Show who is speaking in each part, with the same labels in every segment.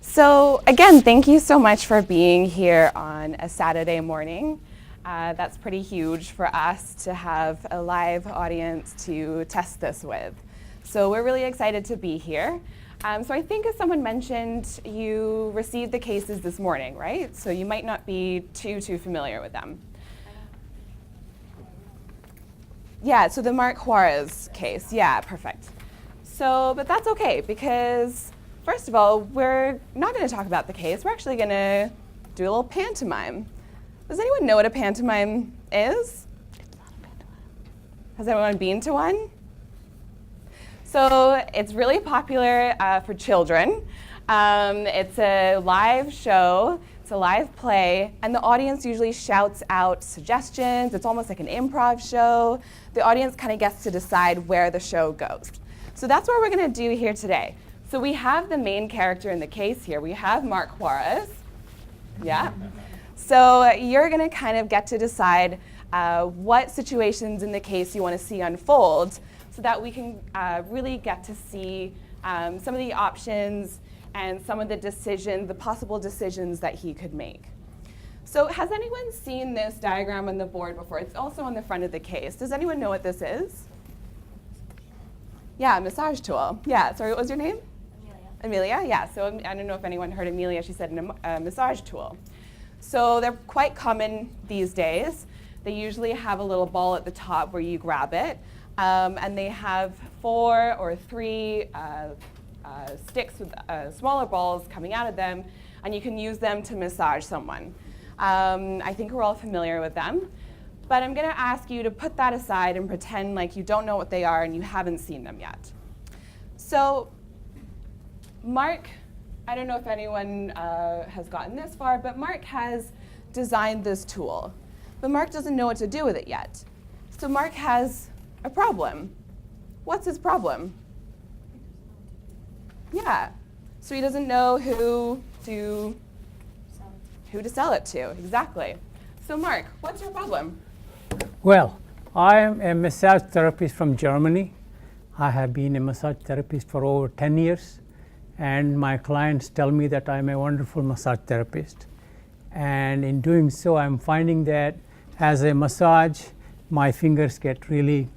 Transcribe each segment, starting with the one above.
Speaker 1: So again, thank you so much for being here on a Saturday morning. That's pretty huge for us to have a live audience to test this with. So we're really excited to be here. So I think as someone mentioned, you received the cases this morning, right? So you might not be too familiar with them. Yeah, so the Mark Juarez case, yeah, perfect. So, but that's okay, because first of all, we're not going to talk about the case. We're actually going to do a little pantomime. Does anyone know what a pantomime is? Has anyone been to one? So it's really popular for children. It's a live show. It's a live play, and the audience usually shouts out suggestions. It's almost like an improv show. The audience kind of gets to decide where the show goes. So that's what we're going to do here today. So we have the main character in the case here. We have Mark Juarez. Yeah. So you're going to kind of get to decide what situations in the case you want to see unfold so that we can really get to see some of the options and some of the decisions, the possible decisions that he could make. So has anyone seen this diagram on the board before? It's also on the front of the case. Does anyone know what this is? Yeah, massage tool. Yeah, sorry, what was your name? Amelia, yeah. So I don't know if anyone heard Amelia. She said a massage tool. So they're quite common these days. They usually have a little ball at the top where you grab it. And they have 4 or 3 sticks with smaller balls coming out of them, and you can use them to massage someone. I think we're all familiar with them. But I'm going to ask you to put that aside and pretend like you don't know what they are and you haven't seen them yet. So Mark, I don't know if anyone has gotten this far, but Mark has designed this tool. But Mark doesn't know what to do with it yet. So Mark has a problem. What's his problem? Yeah. So he doesn't know who to sell it to. Exactly. So Mark, what's your problem?
Speaker 2: Well, I am a massage therapist from Germany. I have been a massage therapist for over 10 years. And my clients tell me that I'm a wonderful massage therapist. And in doing so, I'm finding that as a massage, my fingers get really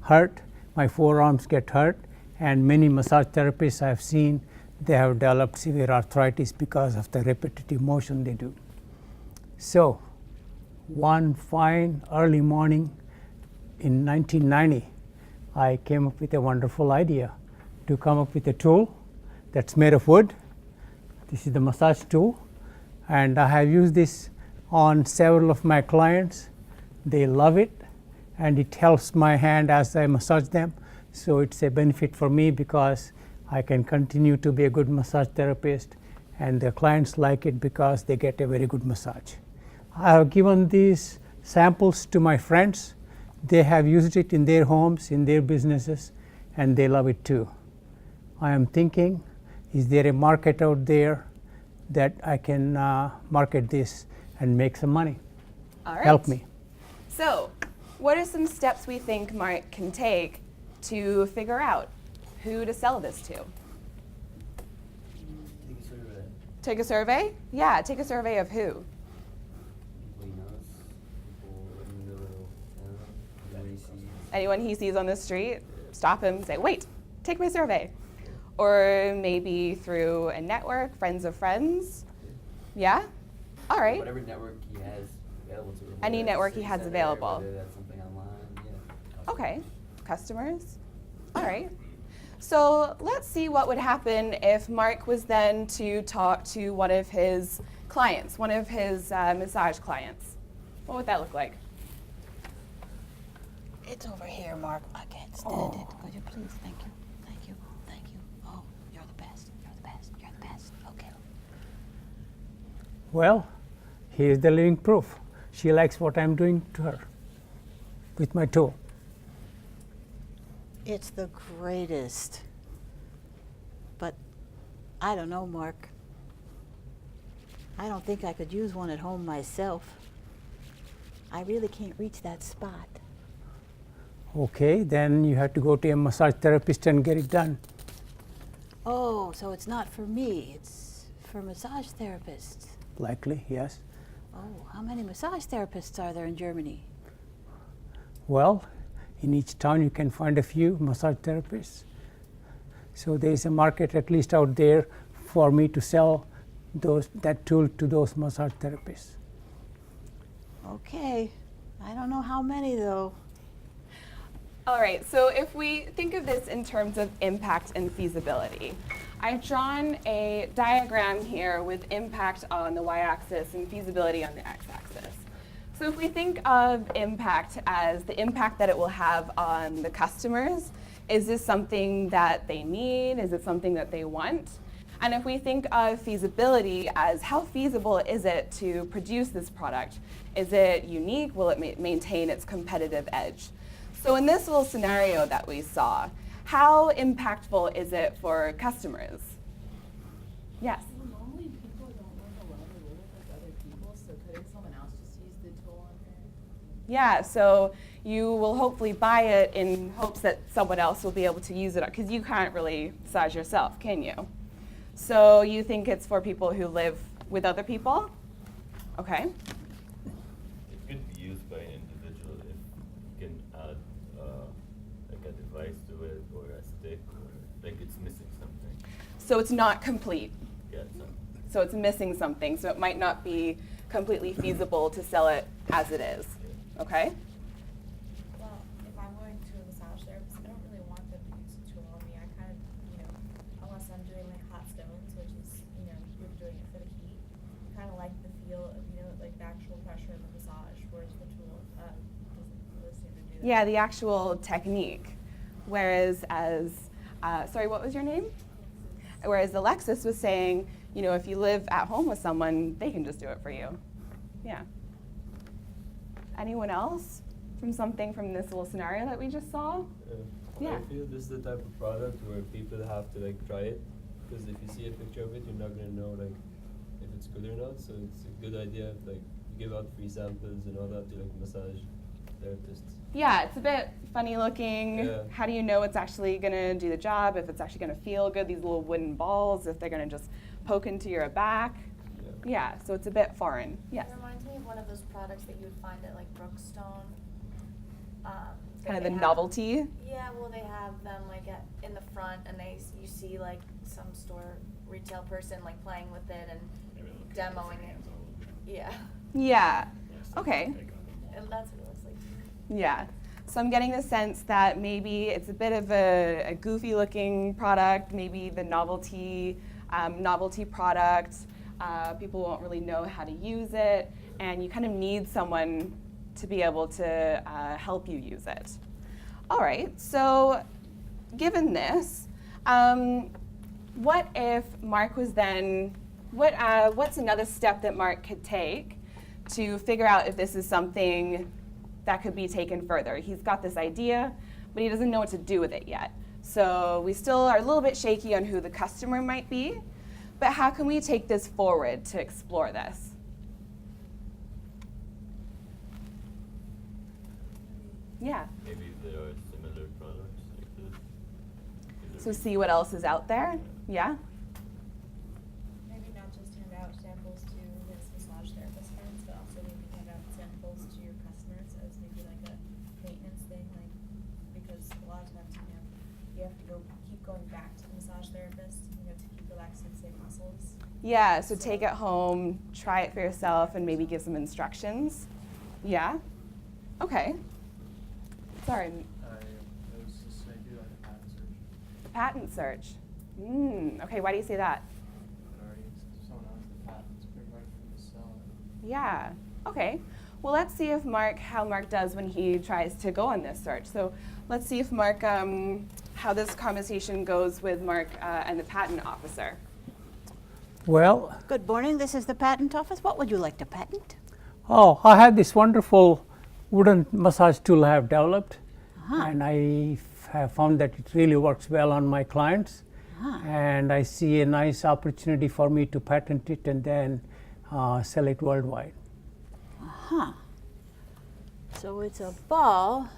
Speaker 2: hurt, my forearms get hurt, and many massage therapists I've seen, they have developed severe arthritis because of the repetitive motion they do. So, one fine early morning in 1990, I came up with a wonderful idea to come up with a tool that's made of wood. This is the massage tool, and I have used this on several of my clients. They love it, and it helps my hand as I massage them. So it's a benefit for me because I can continue to be a good massage therapist, and the clients like it because they get a very good massage. I have given these samples to my friends. They have used it in their homes, in their businesses, and they love it too. I am thinking, is there a market out there that I can market this and make some money?
Speaker 1: All right.
Speaker 2: Help me.
Speaker 1: So what are some steps we think Mark can take to figure out who to sell this to?
Speaker 3: Take a survey.
Speaker 1: Take a survey? Yeah, take a survey of who?
Speaker 3: People he knows, people in the anyone he sees.
Speaker 1: Anyone he sees on the street, stop him, say, wait, take my survey. Or maybe through a network, friends of friends. Yeah? All right.
Speaker 3: Whatever network he has available to him.
Speaker 1: Any network he has available.
Speaker 3: Whether that's something online, yeah.
Speaker 1: Okay, customers. All right. So let's see what would happen if Mark was then to talk to one of his clients, one of his massage clients. What would that look like?
Speaker 4: It's over here, Mark. I can't stand it. Could you please? Thank you. Thank you. Thank you. Oh, you're the best. You're the best. You're the best. Okay.
Speaker 2: Well, here's the living proof. She likes what I'm doing to her with my tool.
Speaker 4: It's the greatest. But I don't know, Mark. I don't think I could use one at home myself. I really can't reach that spot.
Speaker 2: Okay, then you have to go to a massage therapist and get it done.
Speaker 4: Oh, so it's not for me. It's for massage therapists.
Speaker 2: Likely, yes.
Speaker 4: Oh, how many massage therapists are there in Germany?
Speaker 2: Well, in each town you can find a few massage therapists. So there is a market at least out there for me to sell that tool to those massage therapists.
Speaker 4: Okay, I don't know how many though.
Speaker 1: All right, so if we think of this in terms of impact and feasibility, I've drawn a diagram here with impact on the y-axis and feasibility on the x-axis. So if we think of impact as the impact that it will have on the customers, is this something that they need? Is it something that they want? And if we think of feasibility as how feasible is it to produce this product? Is it unique? Will it maintain its competitive edge? So in this little scenario that we saw, how impactful is it for customers? Yes?
Speaker 5: Well, normally people don't want to live with other people, so couldn't someone else just use the tool on her?
Speaker 1: Yeah, so you will hopefully buy it in hopes that someone else will be able to use it, because you can't really massage yourself, can you? So you think it's for people who live with other people? Okay.
Speaker 6: It could be used by an individual if you can add like a device to it or a stick, or like it's missing something.
Speaker 1: So it's not complete.
Speaker 6: Yeah, it's not.
Speaker 1: So it's missing something, so it might not be completely feasible to sell it as it is. Okay?
Speaker 5: Well, if I'm going to a massage therapist, I don't really want them to use a tool on me. I kind of, unless I'm doing like hot stones, which is, you're doing it for the heat, kind of like the feel of, like the actual pressure of the massage, whereas the tool doesn't really seem to do that.
Speaker 1: Yeah, the actual technique. Whereas sorry, what was your name? Whereas Alexis was saying, if you live at home with someone, they can just do it for you. Yeah. Anyone else from something from this little scenario that we just saw? Yeah.
Speaker 3: I feel this is the type of product where people have to try it, because if you see a picture of it, you're not gonna know if it's good or not. So it's a good idea if you give out free samples and all that to massage therapists.
Speaker 1: Yeah, it's a bit funny looking.
Speaker 3: Yeah.
Speaker 1: How do you know it's actually gonna do the job? If it's actually gonna feel good? These little wooden balls, if they're gonna just poke into your back. Yeah, so it's a bit foreign. Yes.
Speaker 7: It reminds me of one of those products that you would find at Brookstone.
Speaker 1: Kind of the novelty.
Speaker 7: Yeah, well, they have them in the front, and you see some store retail person playing with it and demoing it. Yeah.
Speaker 1: Yeah. Okay.
Speaker 7: And that's what it looks like.
Speaker 1: Yeah. So I'm getting the sense that maybe it's a bit of a goofy looking product, maybe the novelty product. People won't really know how to use it, and you kind of need someone to be able to help you use it. All right, so given this, what if Mark was then, what's another step that Mark could take to figure out if this is something that could be taken further? He's got this idea, but he doesn't know what to do with it yet. So we still are a little bit shaky on who the customer might be, but how can we take this forward to explore this? Yeah.
Speaker 6: Maybe there are similar products like this.
Speaker 1: So see what else is out there? Yeah?
Speaker 5: Maybe not just hand out samples to his massage therapist friends, but also maybe hand out samples to your customers as maybe a maintenance thing, because a lot of times, you have to keep going back to the massage therapist, to keep relaxing, say, muscles.
Speaker 1: Yeah, so take it home, try it for yourself, and maybe give some instructions. Yeah? Okay. Sorry.
Speaker 8: I was just saying, do a
Speaker 1: Patent
Speaker 8: patent search.
Speaker 1: search. Okay, why do you say that?
Speaker 8: If someone owns the patent, it's pretty hard for them to sell it.
Speaker 1: Yeah. Okay. Well, let's see if how Mark does when he tries to go on this search. So let's see if Mark, how this conversation goes with Mark and the patent officer.
Speaker 2: Well,
Speaker 4: Good morning, this is the patent office. What would you like to patent?
Speaker 2: I have this wonderful wooden massage tool I have developed, and I have found that it really works well on my clients, and I see a nice opportunity for me to patent it and then sell it worldwide.
Speaker 4: So it's a ball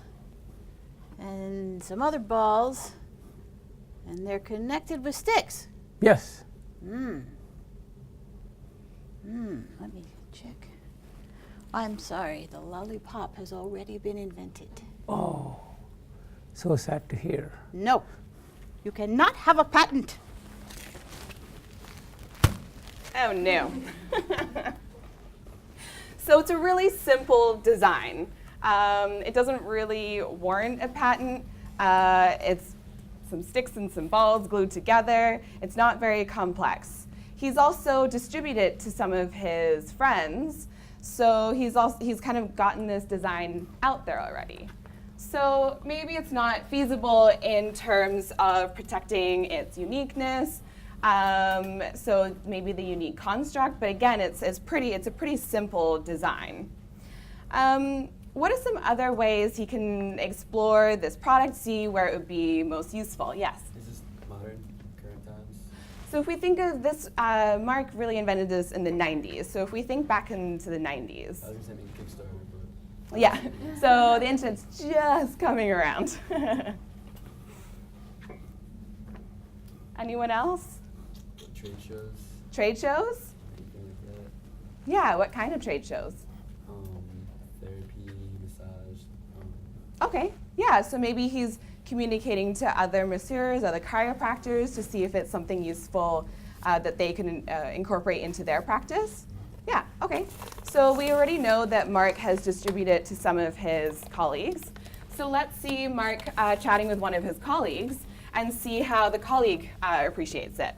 Speaker 4: and some other balls, and they're connected with sticks.
Speaker 2: Yes.
Speaker 4: Let me check. I'm sorry, the lollipop has already been invented.
Speaker 2: Oh, so sad to hear.
Speaker 4: No, you cannot have a patent.
Speaker 1: Oh no. So it's a really simple design. It doesn't really warrant a patent. It's some sticks and some balls glued together. It's not very complex. He's also distributed it to some of his friends, so he's kind of gotten this design out there already. So maybe it's not feasible in terms of protecting its uniqueness. So maybe the unique construct, but again, it's a pretty simple design. What are some other ways he can explore this product, see where it would be most useful? Yes?
Speaker 9: Is this modern, current times?
Speaker 1: So if we think of this, Mark really invented this in the 90s. So if we think back into the 90s.
Speaker 9: I was gonna say maybe Kickstarter, but.
Speaker 1: Yeah, so the internet's just coming around. Anyone else?
Speaker 9: Trade shows,
Speaker 1: Trade shows?
Speaker 9: anything like that.
Speaker 1: Yeah, what kind of trade shows?
Speaker 9: Therapy, massage.
Speaker 1: Okay, yeah, so maybe he's communicating to other masseurs, other chiropractors to see if it's something useful that they can incorporate into their practice. Yeah, okay. So we already know that Mark has distributed it to some of his colleagues. So let's see Mark chatting with one of his colleagues and see how the colleague appreciates it.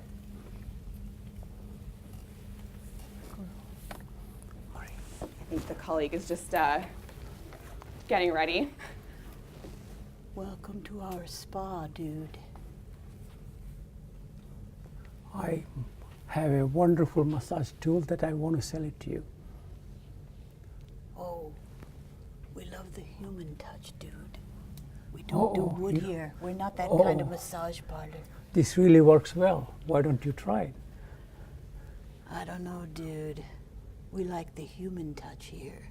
Speaker 1: I think the colleague is just getting ready.
Speaker 4: Welcome to our spa, dude.
Speaker 2: I have a wonderful massage tool that I want to sell it to you.
Speaker 4: Oh, we love the human touch, dude. We don't do
Speaker 2: Oh,
Speaker 4: wood
Speaker 2: yeah.
Speaker 4: here. We're not that kind of
Speaker 2: Oh.
Speaker 4: massage parlor.
Speaker 2: This really works well. Why don't you try it?
Speaker 4: I don't know, dude. We like the human touch here.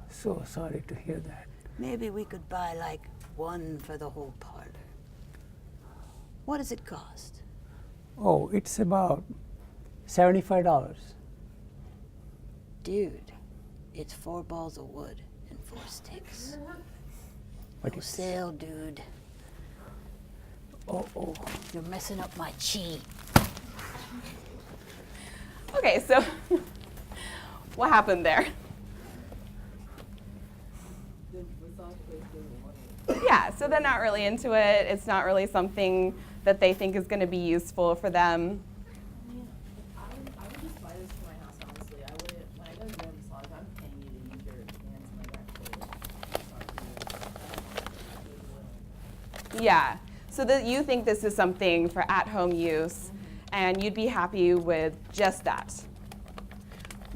Speaker 2: So sorry to hear that.
Speaker 4: Maybe we could buy like one for the whole parlor. What does it cost?
Speaker 2: Oh, it's about $75.
Speaker 4: Dude, it's 4 balls of wood and 4 sticks.
Speaker 2: But
Speaker 4: No
Speaker 2: it's,
Speaker 4: sale, dude.
Speaker 2: oh,
Speaker 4: You're messing up my chi.
Speaker 1: Okay, so what happened there? Yeah, so they're not really into it. It's not really something that they think is going to be useful for them.
Speaker 10: I would just buy this for my house, honestly. I wouldn't, when I go to a massage, I'm paying you to use your hands and like actually massage you.
Speaker 1: Yeah, so that you think this is something for at-home use, and you'd be happy with just that.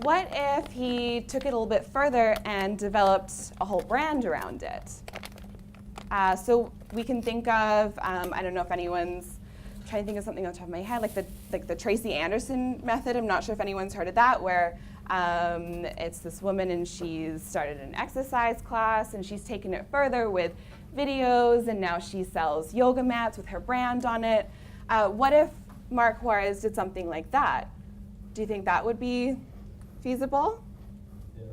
Speaker 1: What if he took it a little bit further and developed a whole brand around it? So we can think of, I don't know if anyone's trying to think of something on top of my head, like the Tracey Anderson method. I'm not sure if anyone's heard of that, where it's this woman and she's started an exercise class and she's taken it further with videos, and now she sells yoga mats with her brand on it. What if Mark Juarez did something like that? Do you think that would be feasible?
Speaker 3: Yeah.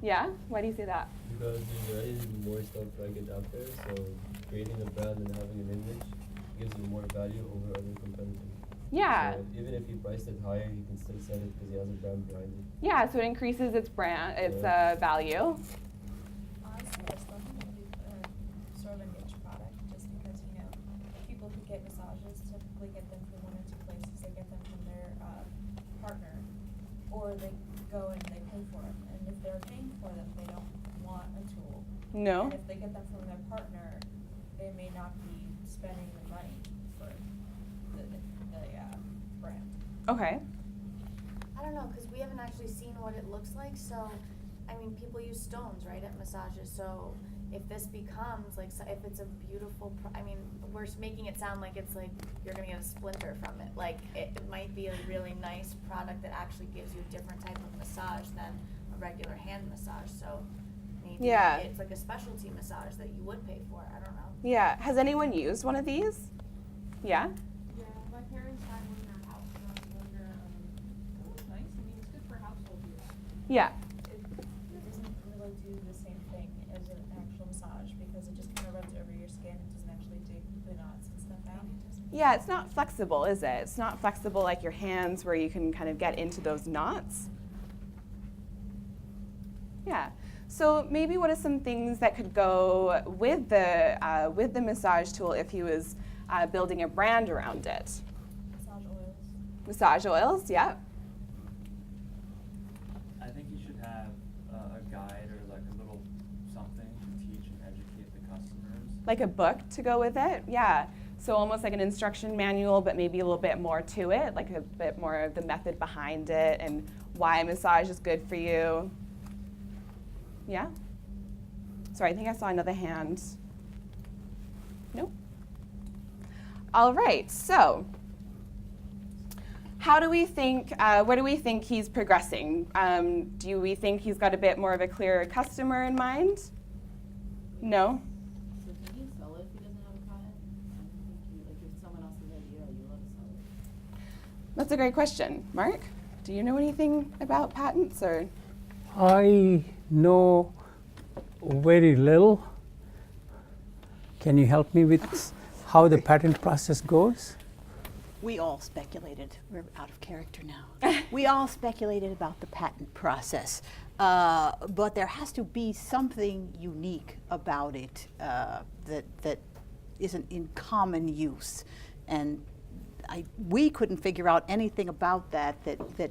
Speaker 1: Yeah? Why do you say that?
Speaker 3: Because there's already more stuff like it out there, so creating a brand and having an image gives you more value over other competitors.
Speaker 1: Yeah.
Speaker 3: So even if he priced it higher, he can still sell it because he has a brand behind it.
Speaker 1: Yeah, so it increases its brand, its
Speaker 3: Yeah.
Speaker 1: value.
Speaker 5: Honestly, I still think it'd be sort of a niche product, just because, you know, people who get massages typically get them from 1 or 2 places. They get them from their partner, or they go and they pay for them. And if they're paying for them, they don't want a tool.
Speaker 1: No?
Speaker 5: And if they get them from their partner, they may not be spending the money for the brand.
Speaker 1: Okay.
Speaker 7: I don't know, because we haven't actually seen what it looks like, so, I mean, people use stones, right, at massages, so if this becomes, like, if it's a beautiful, I mean, we're making it sound like it's like you're gonna get a splinter from it, like, it might be a really nice product that actually gives you a different type of massage than a regular hand massage, so maybe
Speaker 1: Yeah.
Speaker 7: it's like a specialty massage that you would pay for, I don't know.
Speaker 1: Yeah. Has anyone used one of these? Yeah?
Speaker 10: Yeah, my parents had one in their house when I was younger. It was nice. I mean, it's good for
Speaker 1: Yeah.
Speaker 5: It doesn't really do the same thing as an actual massage because it just kind of runs over your skin and doesn't actually dig the knots and stuff out.
Speaker 1: Yeah, it's not flexible, is it? It's not flexible like your hands where you can kind of get into those knots. Yeah. So maybe what are some things that could go with the massage tool if he was building a brand around it?
Speaker 5: Massage oils.
Speaker 1: Massage oils, yeah.
Speaker 8: I think you should have a guide or like a little something to teach and educate the customers.
Speaker 1: Like a book to go with it, yeah. So almost like an instruction manual, but maybe a little bit more to it, like a bit more of the method behind it and why massage is good for you. Yeah? Sorry, I think I saw another hand. Nope. All right, so how do we think, where do we think he's progressing? Do we think he's got a bit more of a clearer customer in mind? No?
Speaker 10: So can he sell it if he doesn't have a patent? I don't think you, like if someone else is idea, you let it sell it.
Speaker 1: That's a great question. Mark, do you know anything about patents or?
Speaker 2: I know very little. Can you help me with how the patent process goes?
Speaker 4: We all speculated. We're out of character now. We all speculated about the patent process, but there has to be something unique about it that isn't in common use, and we couldn't figure out anything about that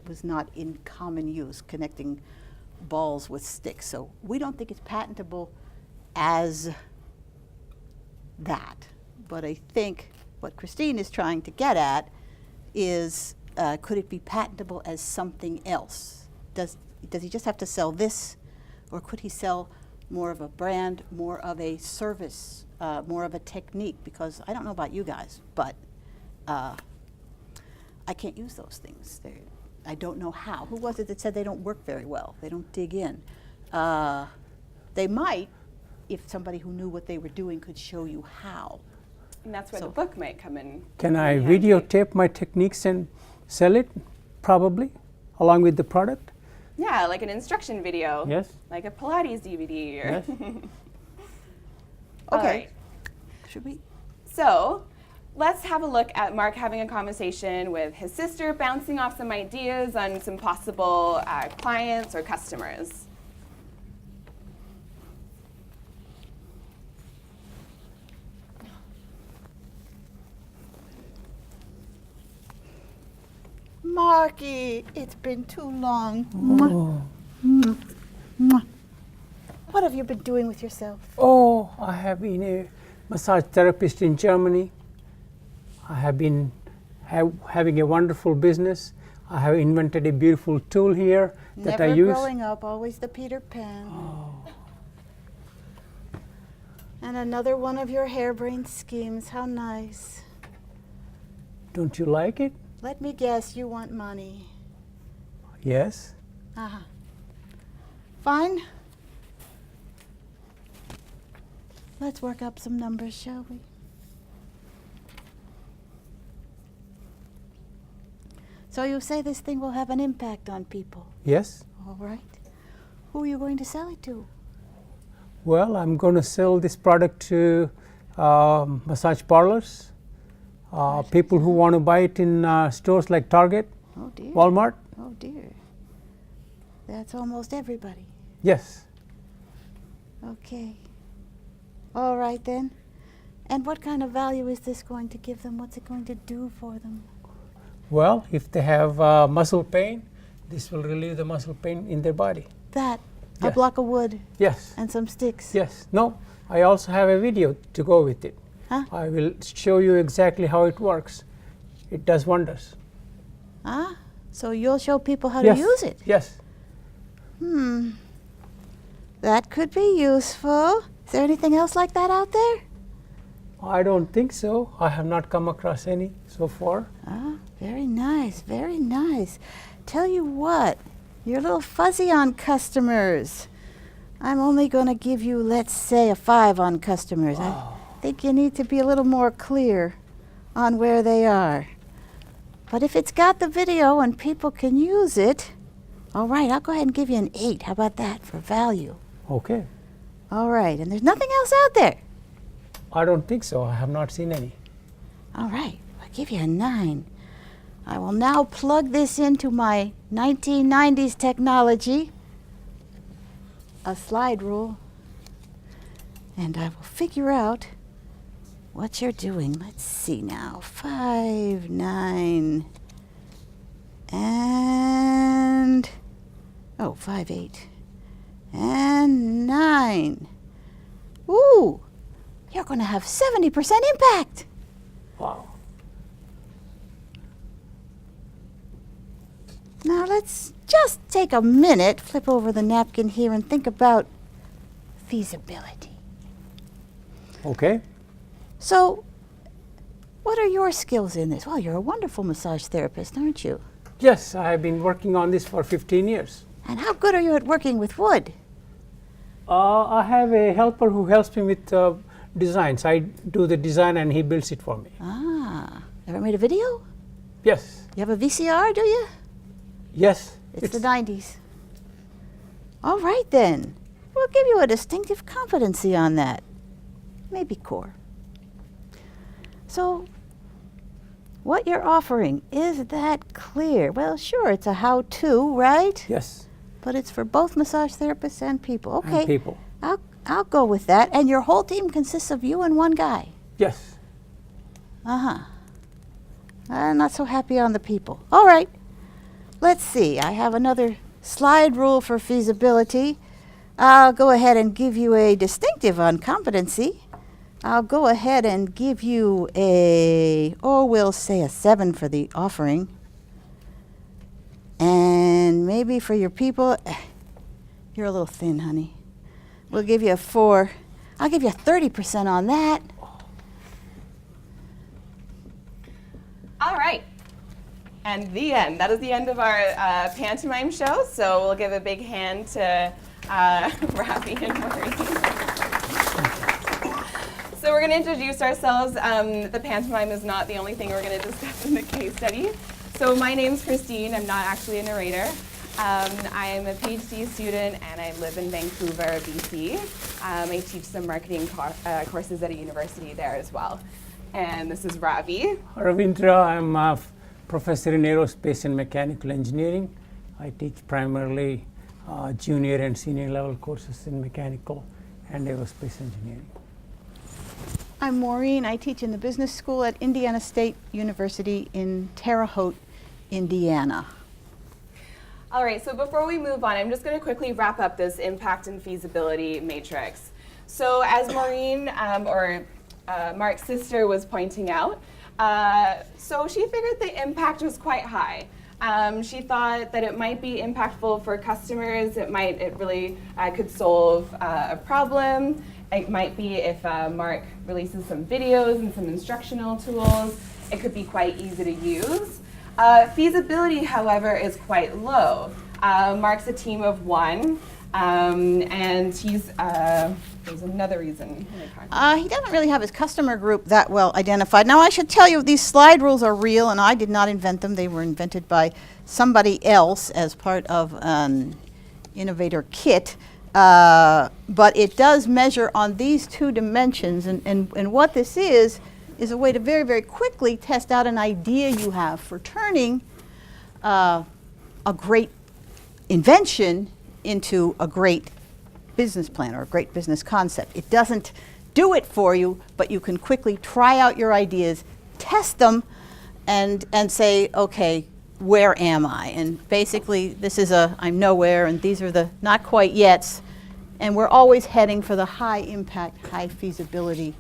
Speaker 4: was not in common use, connecting balls with sticks. So we don't think it's patentable as that. But I think what Christine is trying to get at is, could it be patentable as something else? Does he just have to sell this, or could he sell more of a brand, more of a service, more of a technique? Because I don't know about you guys, but I can't use those things. I don't know how. Who was it that said they don't work very well? They don't dig in. They might, if somebody who knew what they were doing could show you how.
Speaker 1: And that's where
Speaker 4: So-
Speaker 1: the book might come in.
Speaker 2: Can I
Speaker 1: handy.
Speaker 2: videotape my techniques and sell it, probably, along with the product?
Speaker 1: Yeah, like an instruction video.
Speaker 2: Yes.
Speaker 1: Like a Pilates DVD. Or
Speaker 2: Yes.
Speaker 1: All
Speaker 4: Okay.
Speaker 1: right.
Speaker 4: Should we?
Speaker 1: So let's have a look at Mark having a conversation with his sister, bouncing off some ideas on some possible clients or customers.
Speaker 4: Marky, it's been too long.
Speaker 2: Oh.
Speaker 4: Mwah. Mwah. What have you been doing with yourself?
Speaker 2: Oh, I have been a massage therapist in Germany. I have been having a wonderful business. I have invented a beautiful tool here that
Speaker 4: Never
Speaker 2: I use.
Speaker 4: growing up, always the Peter Pan.
Speaker 2: Oh.
Speaker 4: And another one of your harebrained schemes. How nice.
Speaker 2: Don't you like it?
Speaker 4: Let me guess, you want money.
Speaker 2: Yes.
Speaker 4: Uh-huh. Fine. Let's work up some numbers, shall we? So you say this thing will have an impact on people.
Speaker 2: Yes.
Speaker 4: All right. Who are you going to sell it to?
Speaker 2: Well, I'm going to sell this product to massage parlors, people who want to buy it in stores like Target,
Speaker 4: Oh dear.
Speaker 2: Walmart.
Speaker 4: Oh dear. That's almost everybody.
Speaker 2: Yes.
Speaker 4: Okay. All right then. And what kind of value is this going to give them? What's it going to do for them?
Speaker 2: Well, if they have muscle pain, this will relieve the muscle pain in their body.
Speaker 4: That, a
Speaker 2: Yes.
Speaker 4: block of wood
Speaker 2: Yes.
Speaker 4: and some sticks.
Speaker 2: Yes. No, I also have a video to go with it.
Speaker 4: Huh?
Speaker 2: I will show you exactly how it works. It does wonders.
Speaker 4: Ah, so you'll show people how
Speaker 2: Yes.
Speaker 4: to use it.
Speaker 2: Yes.
Speaker 4: That could be useful. Is there anything else like that out there?
Speaker 2: I don't think so. I have not come across any so far.
Speaker 4: Ah, very nice, very nice. Tell you what, you're a little fuzzy on customers. I'm only going to give you, let's say, a 5 on customers. I think you need to be a little more clear on where they are. But if it's got the video and people can use it, All right, I'll go ahead and give you an 8. How about that for value?
Speaker 2: Okay.
Speaker 4: All right, and there's nothing else out there.
Speaker 2: I don't think so. I have not seen any.
Speaker 4: All right, I'll give you a 9. I will now plug this into my 1990s technology, a slide rule, and I will figure out what you're doing. Let's see now. 5, 9, and 5, 8, and 9. Ooh, you're going to have 70% impact.
Speaker 2: Wow.
Speaker 4: Now let's just take a minute, flip over the napkin here, and think about feasibility.
Speaker 2: Okay.
Speaker 4: So, what are your skills in this? Well, you're a wonderful massage therapist, aren't you?
Speaker 2: Yes, I have been working on this for 15 years.
Speaker 4: And how good are you at working with wood?
Speaker 2: I have a helper who helps me with designs. I do the design and he builds it for me.
Speaker 4: Ah, ever made a video?
Speaker 2: Yes.
Speaker 4: You have a VCR, do you?
Speaker 2: Yes.
Speaker 4: It's the 90s. All right then. We'll give you a distinctive competency on that. Maybe core. So, what you're offering, is that clear? Well, sure, it's a how-to, right?
Speaker 2: Yes.
Speaker 4: But it's for both massage therapists and people. Okay.
Speaker 2: And people.
Speaker 4: I'll go with that. And your whole team consists of you and one guy.
Speaker 2: Yes.
Speaker 4: Uh-huh. I'm not so happy on the people. All right. Let's see. I have another slide rule for feasibility. I'll go ahead and give you a distinctive on competency. I'll go ahead and give you we'll say a 7 for the offering. And maybe for your people, you're a little thin, honey. We'll give you a 4. I'll give you a 30% on that.
Speaker 1: All right. And the end. That is the end of our pantomime show. So we'll give a big hand to Rafi and Maureen. So we're going to introduce ourselves. The pantomime is not the only thing we're going to discuss in the case study. So my name's Christine. I'm not actually a narrator. I am a PhD student and I live in Vancouver, BC. I teach some marketing courses at a university there as well. And this is Ravi.
Speaker 2: Ravindra, I'm a professor in aerospace and mechanical engineering. I teach primarily junior and senior level courses in mechanical and aerospace engineering.
Speaker 4: I'm Maureen. I teach in the business school at Indiana State University in Terre Haute, Indiana.
Speaker 1: All right, so before we move on, I'm just going to quickly wrap up this impact and feasibility matrix. So as Maureen, Mark's sister was pointing out, so she figured the impact was quite high. She thought that it might be impactful for customers. It really could solve a problem. It might be if Mark releases some videos and some instructional tools, it could be quite easy to use. Feasibility, however, is quite low. Mark's a team of 1, and he's, there's another reason.
Speaker 4: He doesn't really have his customer group that well identified. Now, I should tell you, these slide rules are real, and I did not invent them. They were invented by somebody else as part of an innovator kit. But it does measure on these 2 dimensions, and what this is a way to very, very quickly test out an idea you have for turning a great invention into a great business plan or a great business concept. It doesn't do it for you, but you can quickly try out your ideas, test them, and say, okay, where am I? And basically, this is I'm nowhere, and these are the not quite yets, and we're always heading for the high impact, high feasibility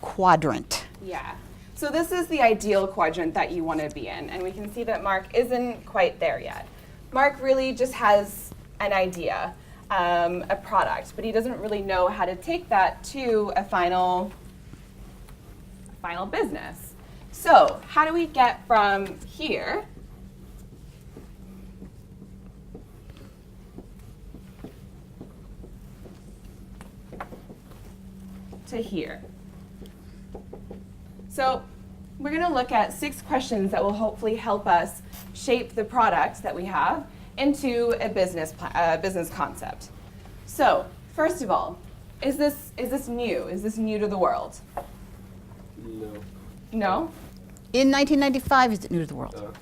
Speaker 4: quadrant.
Speaker 1: Yeah. So this is the ideal quadrant that you want to be in, and we can see that Mark isn't quite there yet. Mark really just has an idea, a product, but he doesn't really know how to take that to a final business. So how do we get from here to here? So we're going to look at 6 questions that will hopefully help us shape the product that we have into a business concept. So, first of all, is this new? Is this new to the world?
Speaker 9: No.
Speaker 1: No?
Speaker 4: In 1995, is it new to the world?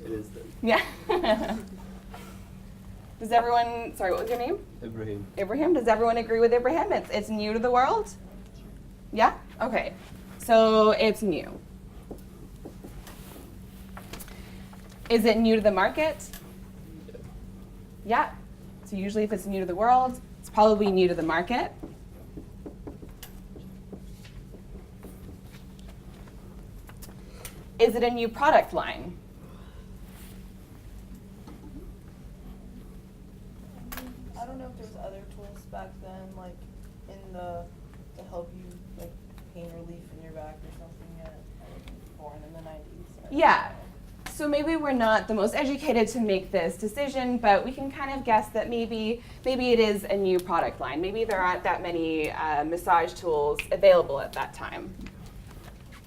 Speaker 9: It is then.
Speaker 1: Yeah. Does everyone, sorry, what was your name?
Speaker 3: Ibrahim.
Speaker 1: Ibrahim, does everyone agree with Ibrahim? It's new to the world? Yeah? Okay. So it's new. Is it new to the market? Yeah. So usually if it's new to the world, it's probably new to the market. Is it a new product line?
Speaker 10: I don't know if there's other tools back then, like to help you like pain relief in your back or something. I wasn't born in the 90s.
Speaker 1: Yeah. So maybe we're not the most educated to make this decision, but we can kind of guess that maybe it is a new product line. Maybe there aren't that many massage tools available at that time.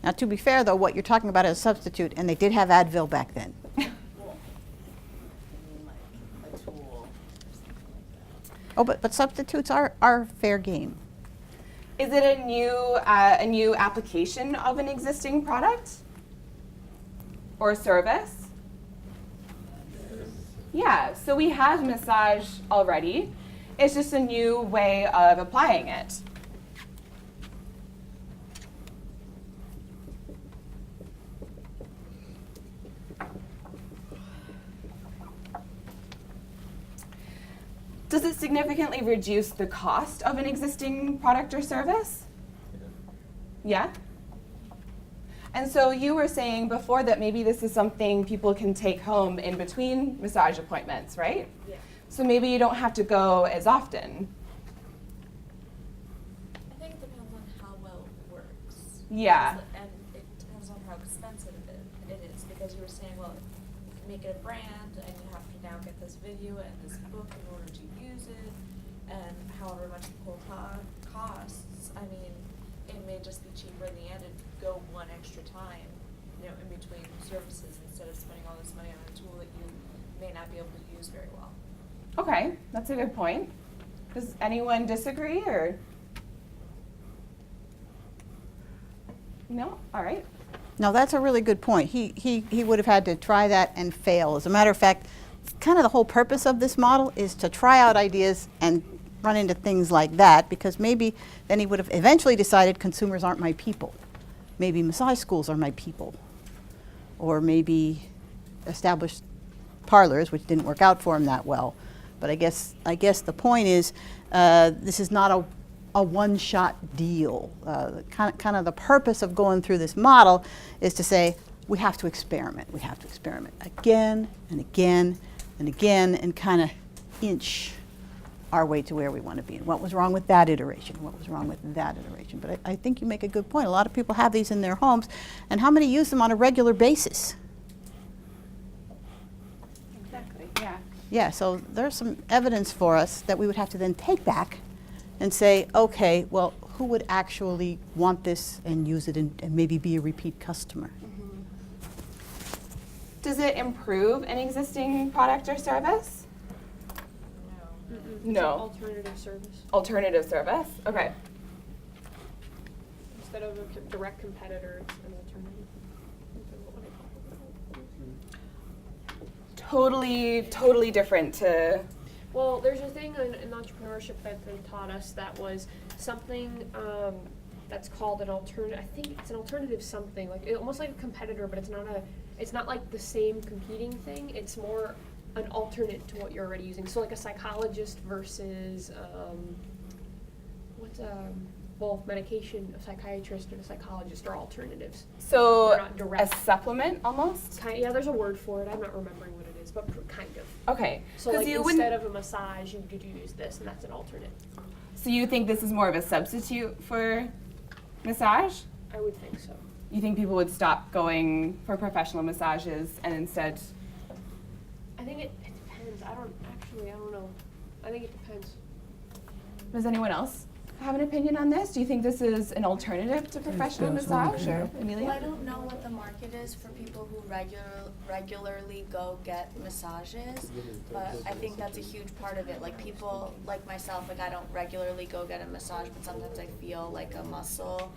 Speaker 4: Now, to be fair, though, what you're talking about is a substitute, and they did have Advil back then.
Speaker 10: Well, I mean like a tool or something like that.
Speaker 4: Oh, but substitutes are fair game.
Speaker 1: Is it a new application of an existing product or service? Yeah, so we have massage already. It's just a new way of applying it. Does it significantly reduce the cost of an existing product or service? Yeah? And so you were saying before that maybe this is something people can take home in between massage appointments, right?
Speaker 10: Yeah.
Speaker 1: So maybe you don't have to go as often.
Speaker 5: I think it depends on how well it works.
Speaker 1: Yeah.
Speaker 5: And it depends on how expensive it is, because you were saying, well, you can make it a brand, and you have to now get this video and this book in order to use it, and however much the whole costs. I mean, it may just be cheaper in the end and go one extra time, in between services instead of spending all this money on a tool that you may not be able to use very well.
Speaker 1: Okay, that's a good point. Does anyone disagree or? No? All right.
Speaker 4: No, that's a really good point. He would have had to try that and fail. As a matter of fact, kind of the whole purpose of this model is to try out ideas and run into things like that, because maybe then he would have eventually decided consumers aren't my people. Maybe massage schools are my people. Or maybe established parlors, which didn't work out for him that well. But I guess the point is this is not a one-shot deal. Kind of the purpose of going through this model is to say we have to experiment. We have to experiment again and again and again and kind of inch our way to where we want to be. And what was wrong with that iteration? What was wrong with that iteration? But I think you make a good point. A lot of people have these in their homes, and how many use them on a regular basis?
Speaker 1: Exactly, yeah.
Speaker 4: Yeah, so there's some evidence for us that we would have to then take back and say, okay, well, who would actually want this and use it and maybe be a repeat customer?
Speaker 1: Does it improve an existing product or service?
Speaker 11: It's an
Speaker 1: No.
Speaker 11: alternative service
Speaker 1: Alternative service? Okay.
Speaker 11: instead of a direct competitor. It's an alternative. What I call it.
Speaker 1: Totally different to.
Speaker 11: Well, there's a thing in entrepreneurship that they taught us that was something that's called an alternative. I think it's an alternative something, like almost like a competitor, but it's not like the same competing thing. It's more an alternate to what you're already using. So like a psychologist versus medication, a psychiatrist and a psychologist are alternatives.
Speaker 1: So
Speaker 11: They're not
Speaker 1: a
Speaker 11: direct.
Speaker 1: supplement almost?
Speaker 11: Yeah, there's a word for it. I'm not remembering what it is, but kind of.
Speaker 1: Okay.
Speaker 11: So
Speaker 1: 'Cause
Speaker 11: like
Speaker 1: you
Speaker 11: instead
Speaker 1: wouldn't-
Speaker 11: of a massage, you could use this, and that's an alternate.
Speaker 1: So you think this is more of a substitute for massage?
Speaker 11: I would think so.
Speaker 1: You think people would stop going for professional massages and instead?
Speaker 11: I think it depends. I don't know. I think it depends.
Speaker 1: Does anyone else have an opinion on this? Do you think this is an alternative to professional
Speaker 2: Yes, one
Speaker 1: massage, or
Speaker 2: opinion.
Speaker 1: Amelia?
Speaker 7: Well, I don't know what the market is for people who regularly go get massages, but I think that's a huge part of it. Like people like myself, like I don't regularly go get a massage, but sometimes I feel like a muscle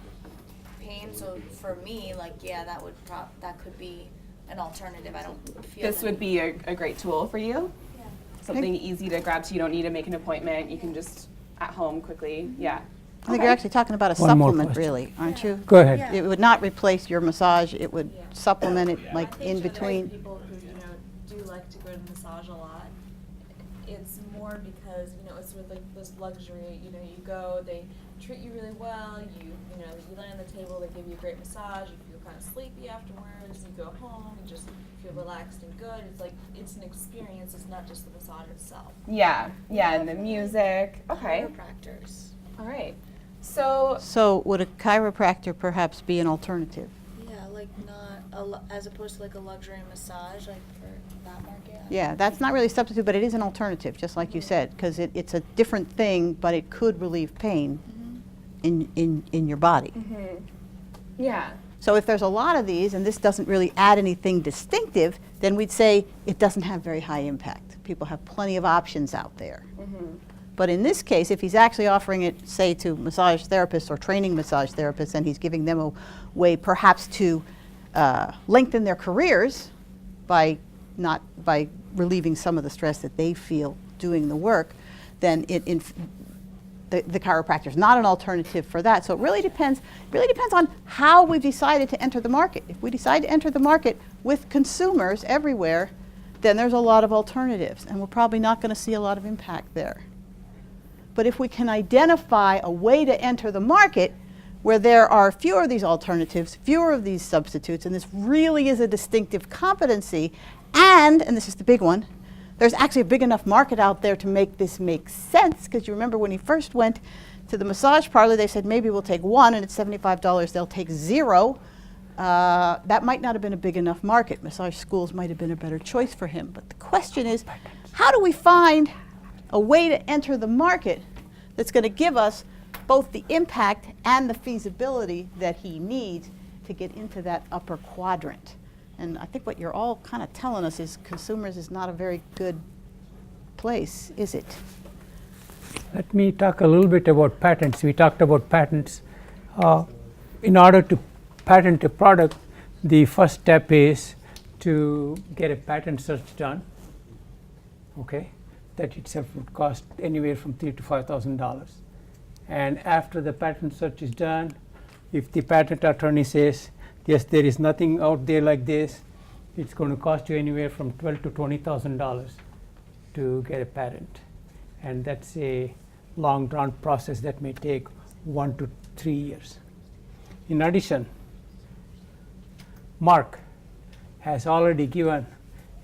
Speaker 7: pain. So for me, like yeah, that could be an alternative. I don't feel
Speaker 1: This would be a great tool for you?
Speaker 7: Yeah.
Speaker 1: Something easy to grab so you don't need to make an appointment. You can just at home quickly, yeah.
Speaker 4: I think you're actually talking about a
Speaker 2: One more
Speaker 4: supplement,
Speaker 2: question.
Speaker 4: really, aren't you?
Speaker 2: Go ahead.
Speaker 7: Yeah.
Speaker 4: It would not replace your massage, it would
Speaker 5: Yeah.
Speaker 4: supplement it,
Speaker 5: I
Speaker 4: like,
Speaker 5: think
Speaker 4: in
Speaker 5: for the
Speaker 4: between.
Speaker 5: people who, do like to go to massage a lot, it's more because, it's with like this luxury, you go, they treat you really well, you lay on the table, they give you a great massage, you feel kind of sleepy afterwards, you go home, you just feel relaxed and good. It's like, it's an experience, it's not just the massage itself.
Speaker 1: Yeah, and the music. Okay,
Speaker 7: Chiropractors.
Speaker 1: all right. So,
Speaker 4: So would a chiropractor perhaps be an alternative?
Speaker 7: Yeah, like not as opposed to like a luxury massage, like for that market.
Speaker 4: Yeah, that's not really a substitute, but it is an alternative, just like you said, because it's a different thing, but it could relieve pain in your body.
Speaker 1: yeah.
Speaker 4: So if there's a lot of these, and this doesn't really add anything distinctive, then we'd say it doesn't have very high impact. People have plenty of options out there. But in this case, if he's actually offering it, say, to massage therapists or training massage therapists, and he's giving them a way perhaps to lengthen their careers by relieving some of the stress that they feel doing the work, then the chiropractor is not an alternative for that. So it really depends on how we've decided to enter the market. If we decide to enter the market with consumers everywhere, then there's a lot of alternatives, and we're probably not going to see a lot of impact there. But if we can identify a way to enter the market where there are fewer of these alternatives, fewer of these substitutes, and this really is a distinctive competency, and this is the big one, there's actually a big enough market out there to make this make sense, because you remember when he first went to the massage parlor, they said maybe we'll take one, and it's $75, they'll take 0. That might not have been a big enough market. Massage schools might have been a better choice for him. But the question is, how do we find a way to enter the market that's going to give us both the impact and the feasibility that he needs to get into that upper quadrant? And I think what you're all kind of telling us is consumers is not a very good place, is it?
Speaker 2: Let me talk a little bit about patents. We talked about patents. In order to patent a product, the first step is to get a patent search done. Okay, that itself would cost anywhere from $3,000 to $5,000. And after the patent search is done, if the patent attorney says, yes, there is nothing out there like this, it's going to cost you anywhere from $12,000 to $20,000 to get a patent. And that's a long drawn process that may take 1 to 3 years. In addition, Mark has already given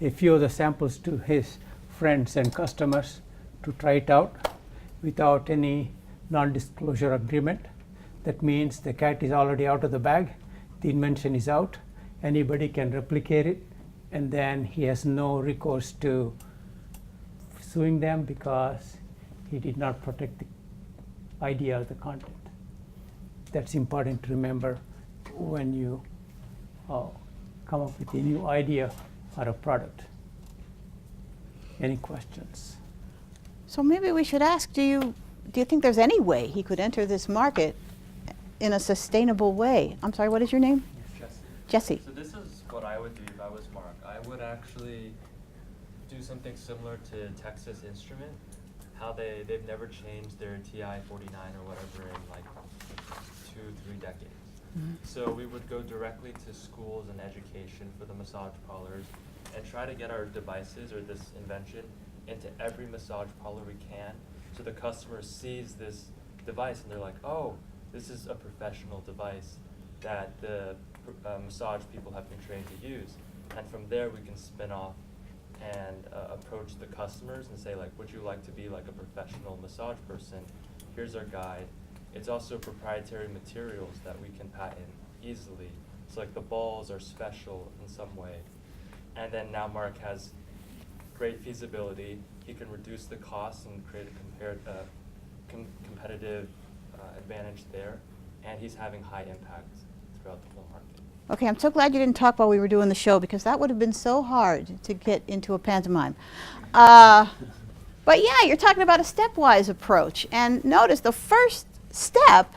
Speaker 2: a few of the samples to his friends and customers to try it out without any non-disclosure agreement. That means the cat is already out of the bag, the invention is out, anybody can replicate it, and then he has no recourse to suing them because he did not protect the idea or the content. That's important to remember when you come up with a new idea or a product. Any questions?
Speaker 4: So maybe we should ask, do you think there's any way he could enter this market in a sustainable way? I'm sorry, what is your name?
Speaker 8: Jesse.
Speaker 4: Jesse.
Speaker 8: So this is what I would do if I was Mark. I would actually do something similar to Texas Instrument, how they've never changed their TI-49 or whatever in like 2-3 decades. So we would go directly to schools and education for the massage parlors and try to get our devices or this invention into every massage parlor we can, so the customer sees this device and they're like, oh, this is a professional device that the massage people have been trained to use. And from there we can spin off and approach the customers and say, like, would you like to be like a professional massage person? Here's our guide. It's also proprietary materials that we can patent easily. So like the balls are special in some way. And then now Mark has great feasibility. He can reduce the costs and create a competitive advantage there, and he's having high impact throughout the whole market.
Speaker 4: Okay, I'm so glad you didn't talk while we were doing the show, because that would have been so hard to get into a pantomime. But yeah, you're talking about a stepwise approach. And notice the first step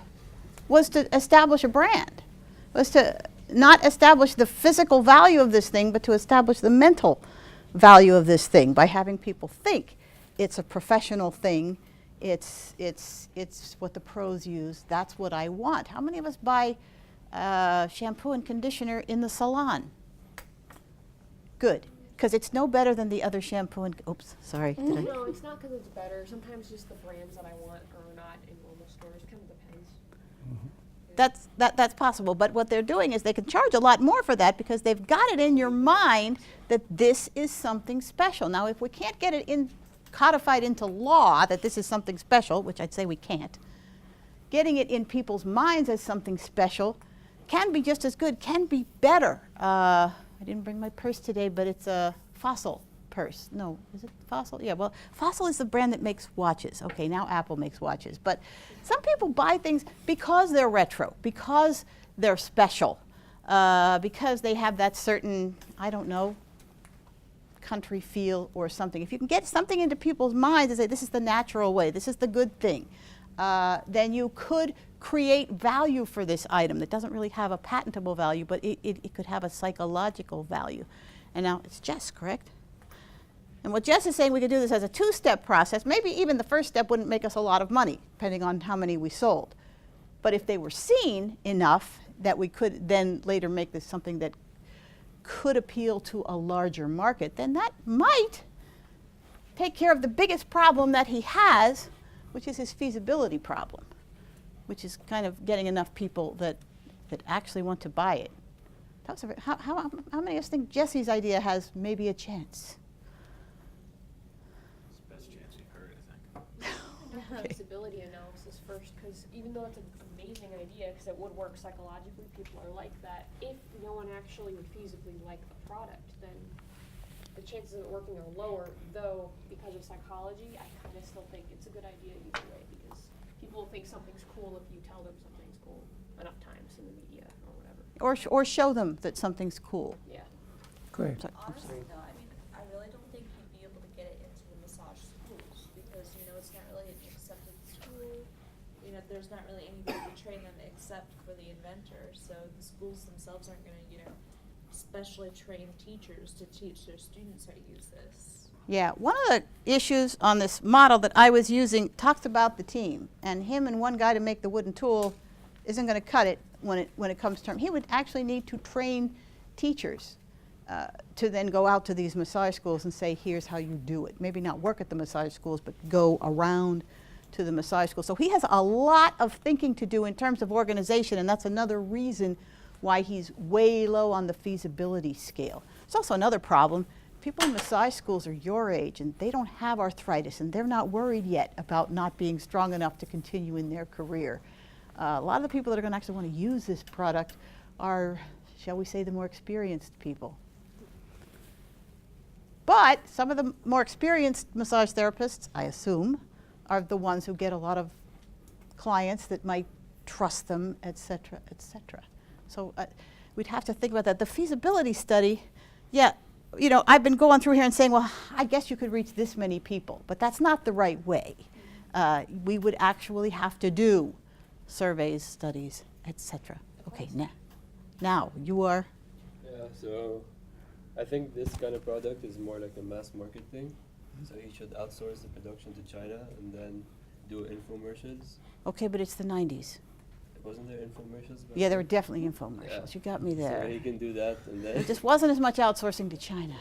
Speaker 4: was to establish a brand, was to not establish the physical value of this thing, but to establish the mental value of this thing by having people think it's a professional thing. It's what the pros use. That's what I want. How many of us buy shampoo and conditioner in the salon? Good, because it's no better than the other shampoo and, oops, sorry. Did I?
Speaker 11: No, it's not because it's better. Sometimes just the brands that I want are not in normal stores. Kind of depends.
Speaker 4: That's possible, but what they're doing is they can charge a lot more for that because they've got it in your mind that this is something special. Now, if we can't get it codified into law that this is something special, which I'd say we can't, getting it in people's minds as something special can be just as good, can be better. I didn't bring my purse today, but it's a Fossil purse. No, is it Fossil? Yeah, well, Fossil is the brand that makes watches. Okay, now Apple makes watches. But some people buy things because they're retro, because they're special, because they have that certain, I don't know, country feel or something. If you can get something into people's minds and say, this is the natural way, this is the good thing, then you could create value for this item that doesn't really have a patentable value, but it could have a psychological value. And now it's Jess, correct? And what Jess is saying, we could do this as a two-step process. Maybe even the first step wouldn't make us a lot of money, depending on how many we sold. But if they were seen enough that we could then later make this something that could appeal to a larger market, then that might take care of the biggest problem that he has, which is his feasibility problem, which is kind of getting enough people that actually want to buy it. That was how many of us think Jesse's idea has maybe a chance?
Speaker 12: It's the best chance we've heard, I think.
Speaker 11: Feasibility analysis first, because even though it's an amazing idea, because it would work psychologically, people are like that. If no one actually would feasibly like the product, then the chances of it working are lower. Though, because of psychology, I kind of still think it's a good idea either way, because people think something's cool if you tell them something's cool enough times in the media or whatever.
Speaker 4: Or show them that something's cool.
Speaker 11: Yeah.
Speaker 2: Great.
Speaker 5: Honestly, though, I mean, I really don't think you'd be able to get it into the massage schools because, you know, it's not really an accepted school. You know, there's not really anybody to train them except for the inventor. So the schools themselves aren't going to, you know, specially train teachers to teach their students how to use this.
Speaker 4: Yeah, one of the issues on this model that I was using talks about the team, and him and one guy to make the wooden tool isn't going to cut it when it comes to him. He would actually need to train teachers to then go out to these massage schools and say, here's how you do it. Maybe not work at the massage schools, but go around to the massage school. So he has a lot of thinking to do in terms of organization, and that's another reason why he's way low on the feasibility scale. It's also another problem. People in massage schools are your age, and they don't have arthritis, and they're not worried yet about not being strong enough to continue in their career. A lot of the people that are going to actually want to use this product are, shall we say, the more experienced people. But some of the more experienced massage therapists, I assume, are the ones who get a lot of clients that might trust them, et cetera, et cetera. So we'd have to think about that. The feasibility study, yeah, you know, I've been going through here and saying, well, I guess you could reach this many people, but that's not the right way. We would actually have to do surveys, studies, et cetera. Okay, now you are.
Speaker 3: Yeah, so I think this kind of product is more like a mass market thing. So he should outsource the production to China and then do infomercials.
Speaker 4: Okay, but it's the 90s.
Speaker 3: Wasn't there infomercials?
Speaker 4: Yeah, there were definitely infomercials. Yeah. You got me there.
Speaker 3: So he can do that, and then
Speaker 4: it just wasn't as much outsourcing to China.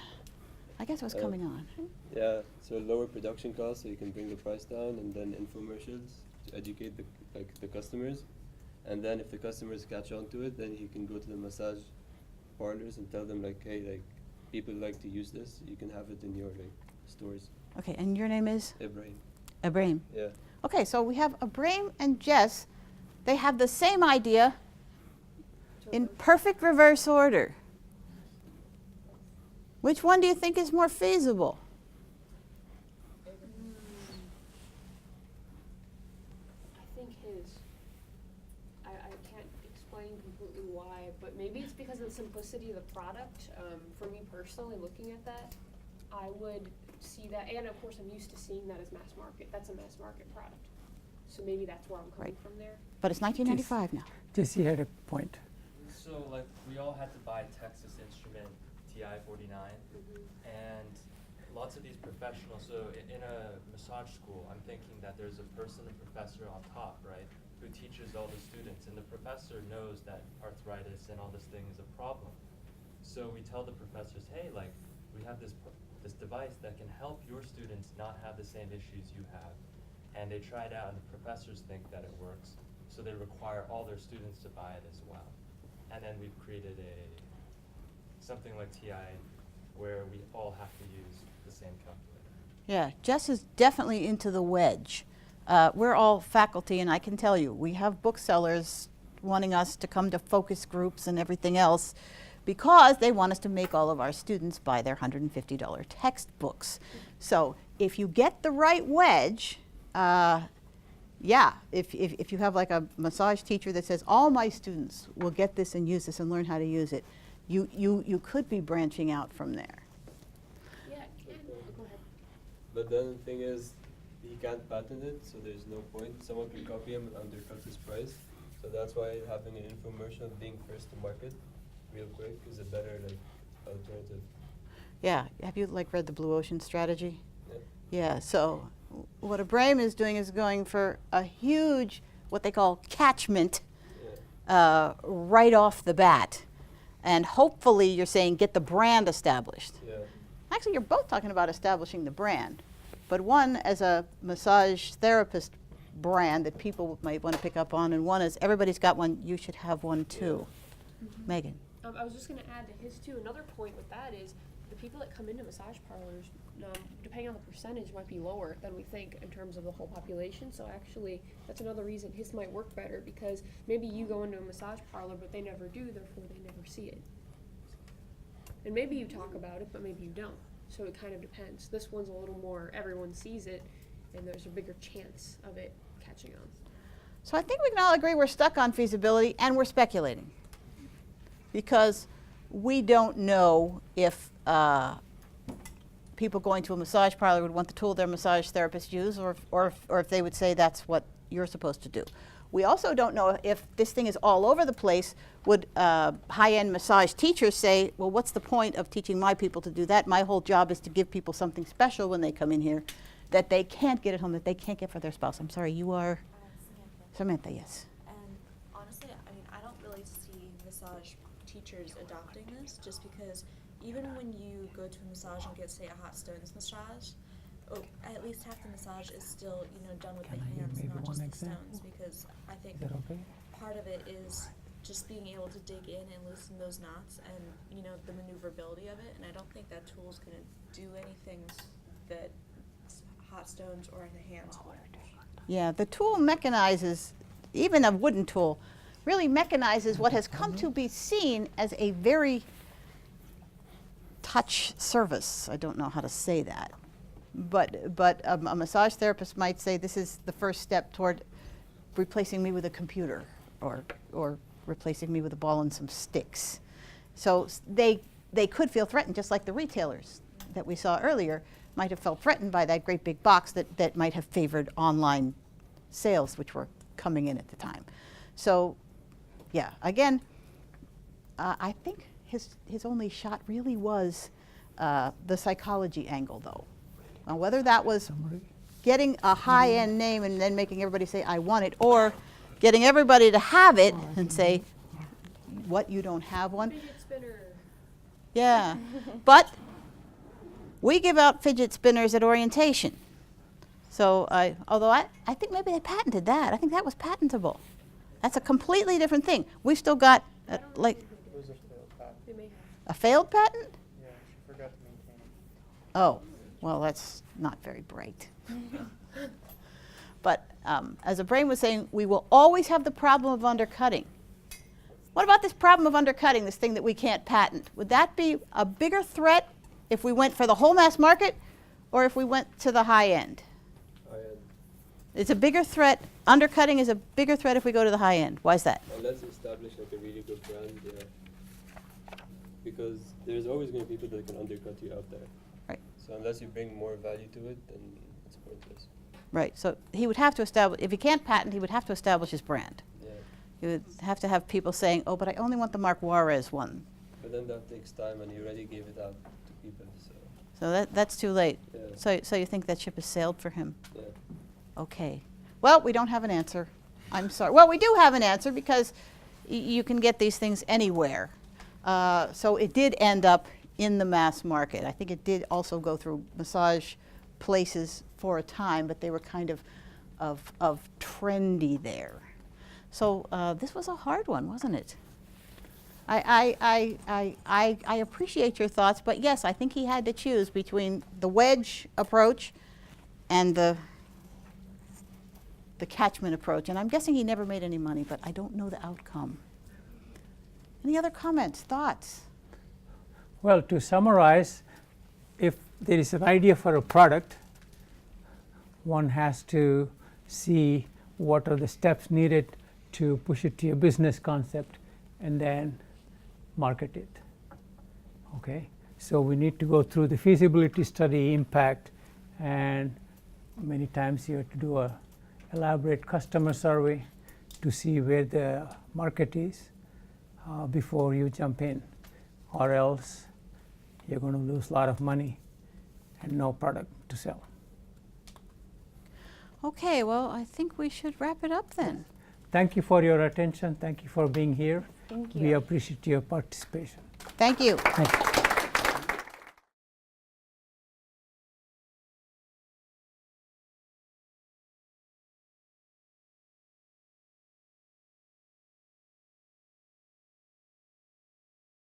Speaker 4: I guess it was coming on.
Speaker 3: Yeah, so lower production costs, so you can bring the price down, and then infomercials to educate the customers. And then if the customers catch on to it, then he can go to the massage parlors and tell them like, hey, like people like to use this. You can have it in your stores.
Speaker 4: Okay, and your name is?
Speaker 3: Ibrahim.
Speaker 4: Ibrahim.
Speaker 3: Yeah.
Speaker 4: Okay, so we have Ibrahim and Jess. They have the same idea in perfect reverse order. Which one do you think is more feasible?
Speaker 11: I think his. simplicity of the product, for me personally, looking at that, I would see that, and of course I'm used to seeing that as mass market. That's a mass market product. So maybe that's where I'm coming
Speaker 4: Right.
Speaker 11: from there.
Speaker 4: But it's 1995 now.
Speaker 2: Jesse had a point.
Speaker 8: So like we all had to buy Texas Instrument TI-49, and lots of these professionals. So in a massage school, I'm thinking that there's a person, a professor on top, right, who teaches all the students, and the professor knows that arthritis and all this thing is a problem. So we tell the professors, hey, like we have this device that can help your students not have the same issues you have, and they try it out, and the professors think that it works, so they require all their students to buy it as well. And then we've created something like TI where we all have to use the same calculator.
Speaker 4: Yeah, Jess is definitely into the wedge. We're all faculty, and I can tell you, we have booksellers wanting us to come to focus groups and everything else because they want us to make all of our students buy their $150 textbooks. So if you get the right wedge, yeah, if you have like a massage teacher that says, all my students will get this and use this and learn how to use it, you could be branching out from there.
Speaker 11: Yeah, go ahead.
Speaker 3: But then the thing is, he can't patent it, so there's no point. Someone can copy him and undercut his price. So that's why having an infomercial, being first to market, real quick, is a better alternative.
Speaker 4: Yeah, have you like read the Blue Ocean Strategy?
Speaker 3: Yeah.
Speaker 4: Yeah, so what Abraham is doing is going for a huge, what they call catchment, right off the bat. And hopefully you're saying get the brand established.
Speaker 3: Yeah.
Speaker 4: Actually, you're both talking about establishing the brand, but one as a massage therapist brand that people might want to pick up on, and one is everybody's got one, you should have one too. Megan.
Speaker 11: I was just going to add to his too. Another point with that is the people that come into massage parlors, depending on the percentage, might be lower than we think in terms of the whole population. So actually, that's another reason his might work better, because maybe you go into a massage parlor, but they never do, therefore they never see it. And maybe you talk about it, but maybe you don't. So it kind of depends. This one's a little more, everyone sees it, and there's a bigger chance of it catching on.
Speaker 4: So I think we can all agree we're stuck on feasibility, and we're speculating. Because we don't know if people going to a massage parlor would want the tool their massage therapist use, or if they would say that's what you're supposed to do. We also don't know if this thing is all over the place. Would high-end massage teachers say, well, what's the point of teaching my people to do that? My whole job is to give people something special when they come in here that they can't get at home, that they can't get for their spouse. I'm sorry, you are? Samantha, yes.
Speaker 5: And honestly, I mean, I don't really see massage teachers adopting this, just because even when you go to a massage and get, say, a hot stones massage, at least half the massage is still, done with the hands, not just the stones, because I think part of it is just being able to dig in and loosen those knots and, the maneuverability of it, and I don't think that tool's gonna do anything that hot stones or the hands would.
Speaker 4: Yeah, the tool mechanizes, even a wooden tool, really mechanizes what has come to be seen as a very touch service. I don't know how to say that. But a massage therapist might say this is the first step toward replacing me with a computer or replacing me with a ball and some sticks. So they could feel threatened, just like the retailers that we saw earlier might have felt threatened by that great big box that might have favored online sales, which were coming in at the time. So, yeah, again, I think his only shot really was the psychology angle, though. Now, whether that was getting a high-end name and then making everybody say, I want it, or getting everybody to have it and say, what, you don't have one?
Speaker 11: Fidget spinner.
Speaker 4: Yeah, but we give out fidget spinners at orientation. So, although I think maybe they patented that. I think that was patentable. That's a completely different thing. We've still got, like,
Speaker 13: It was a failed patent.
Speaker 11: They may have.
Speaker 4: a failed patent?
Speaker 13: Yeah, she forgot to maintain it.
Speaker 4: Oh, well, that's not very bright. But as Abraham was saying, we will always have the problem of undercutting. What about this problem of undercutting, this thing that we can't patent? Would that be a bigger threat if we went for the whole mass market or if we went to the high end? It's a bigger threat. Undercutting is a bigger threat if we go to the high end. Why is that?
Speaker 3: Let's establish like a really good brand. Yeah. because there's always going to be people that can undercut you out there.
Speaker 4: Right.
Speaker 3: So unless you bring more value to it, then it's pointless.
Speaker 4: Right, so he would have to establish, if he can't patent, he would have to establish his brand.
Speaker 3: Yeah.
Speaker 4: He would have to have people saying, oh, but I only want the Mark Juarez one.
Speaker 3: But then that takes time, and you already gave it out to people.
Speaker 4: So that's too late.
Speaker 3: Yeah.
Speaker 4: So you think that ship has sailed for him?
Speaker 3: Yeah.
Speaker 4: Okay. Well, we don't have an answer. I'm sorry. Well, we do have an answer because you can get these things anywhere. So it did end up in the mass market. I think it did also go through massage places for a time, but they were kind of trendy there. So this was a hard one, wasn't it? I appreciate your thoughts, but yes, I think he had to choose between the wedge approach and the catchment approach. And I'm guessing he never made any money, but I don't know the outcome. Any other comments, thoughts?
Speaker 2: Well, to summarize, if there is an idea for a product, one has to see what are the steps needed to push it to your business concept and then market it. Okay, so we need to go through the feasibility study, impact, and many times you have to do a elaborate customer survey to see where the market is before you jump in, or else you're going to lose a lot of money and no product to sell.
Speaker 4: Okay, well, I think we should wrap it up then.
Speaker 2: Thank you for your attention. Thank you for being here.
Speaker 1: Thank you.
Speaker 2: We appreciate your participation.
Speaker 4: Thank you.
Speaker 2: Thank you.